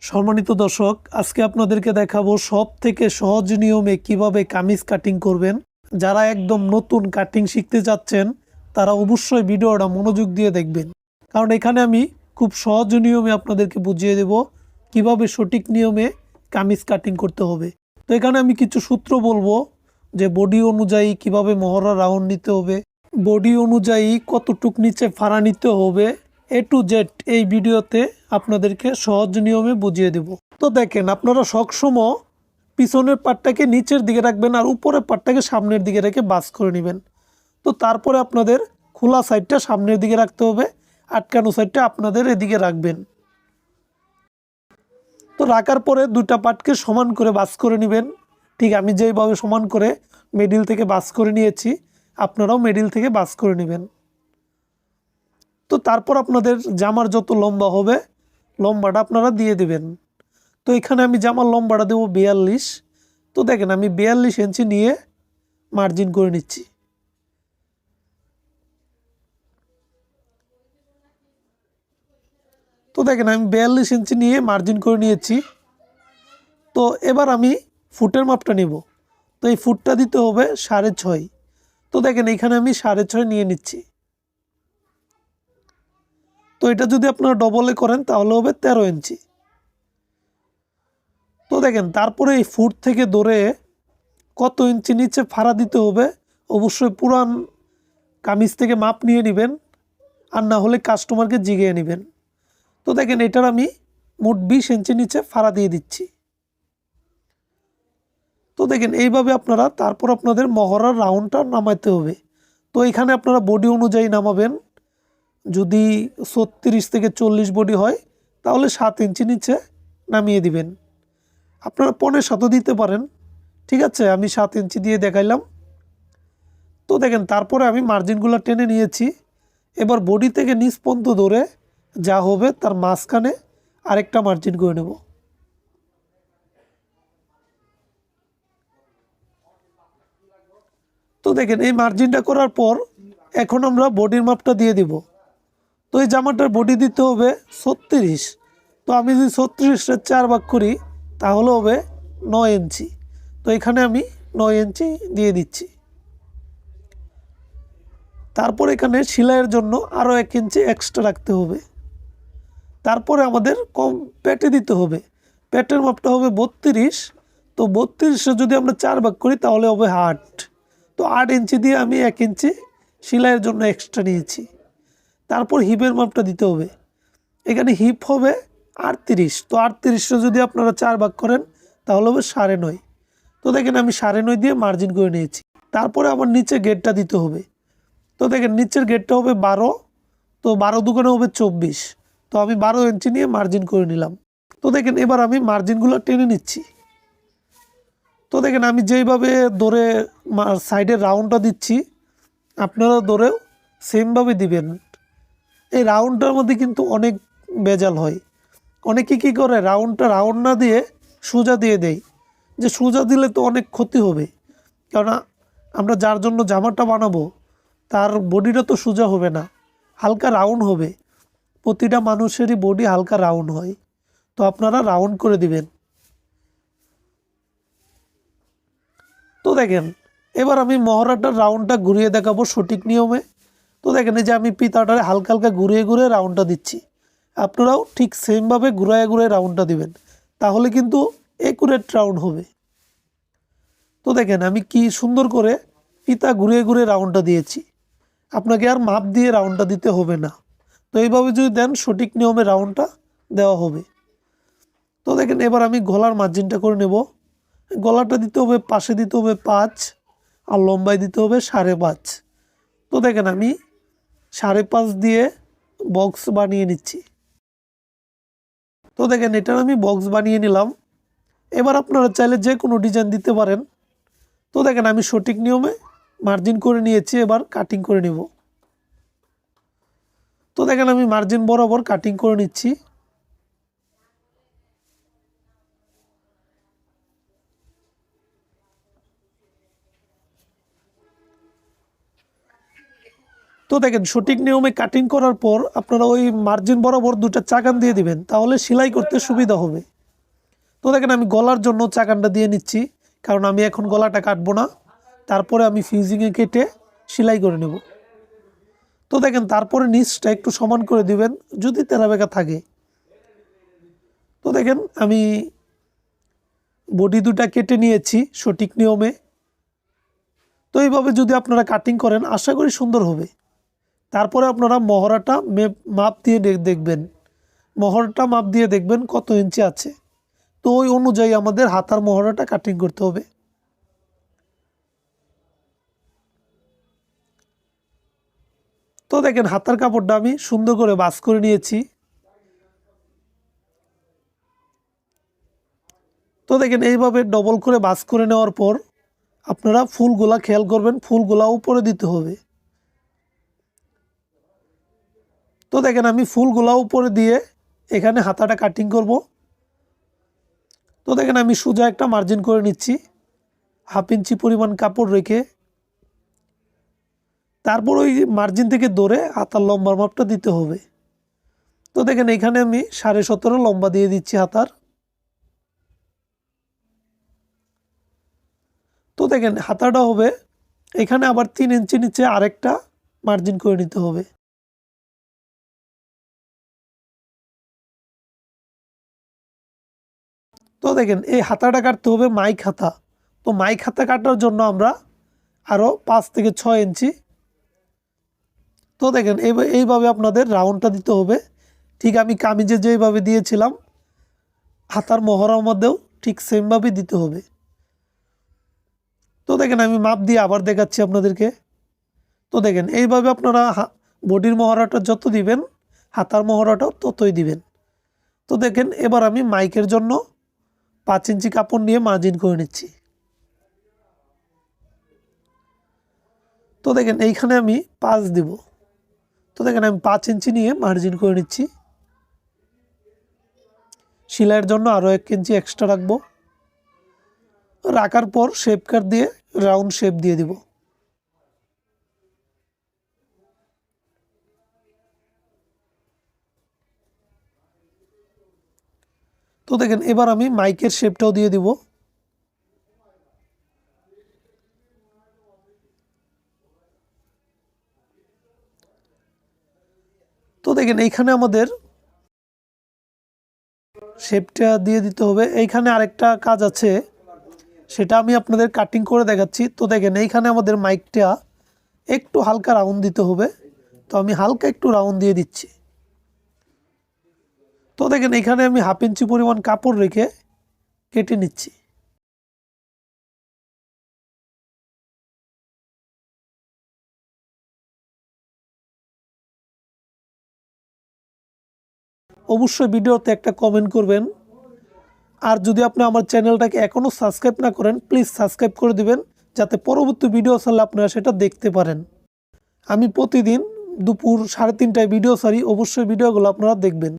সম্মানিত দর্শক, আজকে আপনাদেরকে দেখাবো সবথেকে সহজ নিয়মে কিভাবে কামিজ কাটিং করবেন। যারা একদম নতুন কাটিং শিখতে যাচ্ছেন তারা অবশ্যই ভিডিওটা মনোযোগ দিয়ে দেখবেন, কারণ এখানে আমি খুব সহজ নিয়মে আপনাদেরকে বুঝিয়ে দেব কিভাবে সঠিক নিয়মে কামিজ কাটিং করতে হবে। তো এখানে আমি কিছু সূত্র বলবো যে বডি অনুযায়ী কিভাবে মহড়া রাউন্ড নিতে হবে, বডি অনুযায়ী কতটুক নিচে ফাড়া নিতে হবে, A to Z এই ভিডিওতে আপনাদেরকে সহজ নিয়মে বুঝিয়ে দেব। তো দেখেন, আপনারা সবসময় পিছনের পাটটাকে নিচের দিকে রাখবেন আর উপরের পাটটাকে সামনের দিকে রেখে বাস করে নেবেন। তো তারপরে আপনাদের খোলা সাইডটা সামনের দিকে রাখতে হবে, আটকানো সাইডটা আপনাদের এদিকে রাখবেন। তো রাখার পরে দুটা পাটকে সমান করে বাস করে নেবেন। ঠিক আমি যেইভাবে সমান করে মিডিল থেকে বাস করে নিয়েছি, আপনারাও মিডিল থেকে বাস করে নেবেন। তো তারপর আপনাদের জামার যত লম্বা হবে লম্বাটা আপনারা দিয়ে দেবেন। তো এখানে আমি জামার লম্বাটা দেবো 42। তো দেখেন আমি 42 ইঞ্চি নিয়ে মার্জিন করে নিচ্ছি। তো দেখেন আমি 42 ইঞ্চি নিয়ে মার্জিন করে নিয়েছি। তো এবার আমি ফুটের মাপটা নেব। তো এই ফুটটা দিতে হবে 6.5। তো দেখেন এখানে আমি 6.5 নিয়ে নিচ্ছি। তো এটা যদি আপনারা ডবলে করেন তাহলে হবে 13 ইঞ্চি। তো দেখেন তারপরে এই ফুট থেকে ধরে কত ইঞ্চি নিচে ফাড়া দিতে হবে অবশ্যই পুরান কামিজ থেকে মাপ নিয়ে নেবেন, আর না হলে কাস্টমারকে জিগিয়ে নেবেন। তো দেখেন এটার আমি মোট 20 ইঞ্চি নিচে ফাড়া দিয়ে দিচ্ছি। তো দেখেন এইভাবে আপনারা তারপর আপনাদের মহড়ার রাউন্ডটা নামাইতে হবে। তো এখানে আপনারা বডি অনুযায়ী নামাবেন। যদি 36 থেকে 40 বডি হয় তাহলে 7 ইঞ্চি নিচে নামিয়ে দিবেন। আপনারা 5.5 দিতে পারেন, ঠিক আছে, আমি 7 ইঞ্চি দিয়ে দেখাইলাম। তো দেখেন তারপরে আমি মার্জিনগুলো টেনে নিয়েছি। এবার বডি থেকে নিচ পর্যন্ত ধরে যা হবে তার মাঝখানে আরেকটা মার্জিন করে নেব। তো দেখেন এই মার্জিনটা করার পর এখন আমরা বডির মাপটা দিয়ে দিব। তো এই জামাটার বডি দিতে হবে 36। তো আমি যদি 36-এর 4 ভাগ করি তাহলে হবে 9 ইঞ্চি। তো এখানে আমি 9 ইঞ্চি দিয়ে দিচ্ছি। তারপর এখানে সেলাইয়ের জন্য আরও 1 ইঞ্চি এক্সট্রা রাখতে হবে। তারপরে আমাদের কম পেটে দিতে হবে। পেটের মাপটা হবে 32। তো 32-এ যদি আমরা 4 ভাগ করি তাহলে হবে 8। তো 8 ইঞ্চি দিয়ে আমি 1 ইঞ্চি সেলাইয়ের জন্য এক্সট্রা নিয়েছি। তারপর হিপের মাপটা দিতে হবে। এখানে হিপ হবে 38। তো 38-এ যদি আপনারা 4 ভাগ করেন তাহলে হবে 9.5। তো দেখেন আমি 9.5 দিয়ে মার্জিন করে নিয়েছি। তারপরে আমার নিচে গেটটা দিতে হবে। তো দেখেন নিচের গেটটা হবে 12। তো 12 দুগুণে হবে 24। তো আমি 12 ইঞ্চি নিয়ে মার্জিন করে নিলাম। তো দেখেন এবার আমি মার্জিনগুলো টেনে নিচ্ছি। তো দেখেন আমি যেইভাবে ধরে সাইডের রাউন্ডটা দিচ্ছি আপনারা ধরেও সেমভাবে দিবেন। এই রাউন্ডটার মধ্যে কিন্তু অনেক ভেজাল হয়। অনেকে কী করে রাউন্ডটা রাউন্ড না দিয়ে সোজা দিয়ে দেয়, যে সোজা দিলে তো অনেক ক্ষতি হবে, কেননা আমরা যার জন্য জামাটা বানাবো তার বডিটা তো সোজা হবে না, হালকা রাউন্ড হবে। প্রতিটা মানুষেরই বডি হালকা রাউন্ড হয়। তো আপনারা রাউন্ড করে দিবেন। তো দেখেন এবার আমি মহড়াটার রাউন্ডটা ঘুরিয়ে দেখাবো সঠিক নিয়মে। তো দেখেন এই যে আমি পিতাটারে হালকা হালকা ঘুরিয়ে ঘুরিয়ে রাউন্ডটা দিচ্ছি। আপনারাও ঠিক সেমভাবে ঘুরায় ঘুরিয়ে রাউন্ডটা দিবেন, তাহলে কিন্তু একুরেট রাউন্ড হবে। তো দেখেন আমি কি সুন্দর করে পিতা ঘুরিয়ে ঘুরিয়ে রাউন্ডটা দিয়েছি। আপনাকে আর মাপ দিয়ে রাউন্ডটা দিতে হবে না। তো এইভাবে যদি দেন সঠিক নিয়মে রাউন্ডটা দেওয়া হবে। তো দেখেন এবার আমি গলার মার্জিনটা করে নেব। গলাটা দিতে হবে, পাশে দিতে হবে 5 আর লম্বায় দিতে হবে 5.5। তো দেখেন আমি 5.5 দিয়ে বক্স বানিয়ে নিচ্ছি। তো দেখেন এটার আমি বক্স বানিয়ে নিলাম। এবার আপনারা চাইলে যে কোনো ডিজাইন দিতে পারেন। তো দেখেন আমি সঠিক নিয়মে মার্জিন করে নিয়েছি, এবার কাটিং করে নেব। তো দেখেন আমি মার্জিন বরাবর কাটিং করে নিচ্ছি। তো দেখেন সঠিক নিয়মে কাটিং করার পর আপনারা ওই মার্জিন বরাবর দুটো চাকান দিয়ে দিবেন, তাহলে সেলাই করতে সুবিধা হবে। তো দেখেন আমি গলার জন্য চাকানটা দিয়ে নিচ্ছি, কারণ আমি এখন গলাটা কাটবো না, তারপরে আমি ফিউজিংয়ে কেটে সেলাই করে নেব। তো দেখেন তারপরে নিচটা একটু সমান করে দিবেন যদি তেরা বেঁকা থাকে। তো দেখেন আমি বডি দুটা কেটে নিয়েছি সঠিক নিয়মে। তো এইভাবে যদি আপনারা কাটিং করেন আশা করি সুন্দর হবে। তারপরে আপনারা মহড়াটা মাপ দিয়ে দেখবেন, মহড়াটা মাপ দিয়ে দেখবেন কত ইঞ্চি আছে। তো ওই অনুযায়ী আমাদের হাতার মহড়াটা কাটিং করতে হবে। তো দেখেন হাতার কাপড়টা আমি সুন্দর করে ভাঁজ করে নিয়েছি। তো দেখেন এইভাবে ডবল করে ভাঁজ করে নেওয়ার পর আপনারা ফুলগুলা খেয়াল করবেন, ফুলগুলা উপরে দিতে হবে। তো দেখেন আমি ফুলগুলা উপরে দিয়ে এখানে হাতাটা কাটিং করব। তো দেখেন আমি সোজা একটা মার্জিন করে নিচ্ছি 1/2 ইঞ্চি পরিমাণ কাপড় রেখে। তারপর ওই মার্জিন থেকে ধরে হাতার লম্বার মাপটা দিতে হবে। তো দেখেন এখানে আমি 17.5 লম্বা দিয়ে দিচ্ছি হাতার। তো দেখেন হাতাটা হবে এখানে আবার 3 ইঞ্চি নিচে আরেকটা মার্জিন করে নিতে হবে। তো দেখেন এই হাতাটা কাটতে হবে মাইক হাতা। তো মাইক হাতা কাটার জন্য আমরা আরও 5 থেকে 6 ইঞ্চি। তো দেখেন এইভাবে আপনাদের রাউন্ডটা দিতে হবে, ঠিক আমি কামিজে যেভাবে দিয়েছিলাম হাতার মহড়ার মধ্যেও ঠিক সেমভাবে দিতে হবে। তো দেখেন আমি মাপ দিয়ে আবার দেখাচ্ছি আপনাদেরকে। তো দেখেন এইভাবে আপনারা বডির মহড়াটা যত দিবেন হাতার মহড়াটাও ততই দিবেন। তো দেখেন এবার আমি মাইকের জন্য 5 ইঞ্চি কাপড় নিয়ে মার্জিন করে নিচ্ছি। তো দেখেন এইখানে আমি 5 দিব। তো দেখেন আমি 5 ইঞ্চি নিয়ে মার্জিন করে নিচ্ছি। সেলাইয়ের জন্য আরও 1 ইঞ্চি এক্সট্রা রাখবো। রাখার পর শেপ কাট দিয়ে রাউন্ড শেপ দিয়ে দিব। তো দেখেন এবার আমি মাইকের শেপটাও দিয়ে দিব। তো দেখেন এইখানে আমাদের শেপটা দিয়ে দিতে হবে। এইখানে আরেকটা কাজ আছে, সেটা আমি আপনাদের কাটিং করে দেখাচ্ছি। তো দেখেন এইখানে আমাদের মাইকটা একটু হালকা রাউন্ড দিতে হবে। তো আমি হালকা একটু রাউন্ড দিয়ে দিচ্ছি। তো দেখেন এখানে আমি 1/2 ইঞ্চি পরিমাণ কাপড় রেখে কেটে নিচ্ছি। অবশ্যই ভিডিওতে একটা কমেন্ট করবেন। আর যদি আপনি আমার চ্যানেলটাকে এখনও সাবস্ক্রাইব না করেন প্লিজ সাবস্ক্রাইব করে দিবেন, যাতে পরবর্তী ভিডিও ছাড়লে আপনারা সেটা দেখতে পারেন। আমি প্রতিদিন দুপুর 3:30টায় ভিডিও ছাড়ি, অবশ্যই ভিডিওগুলো আপনারা দেখবেন।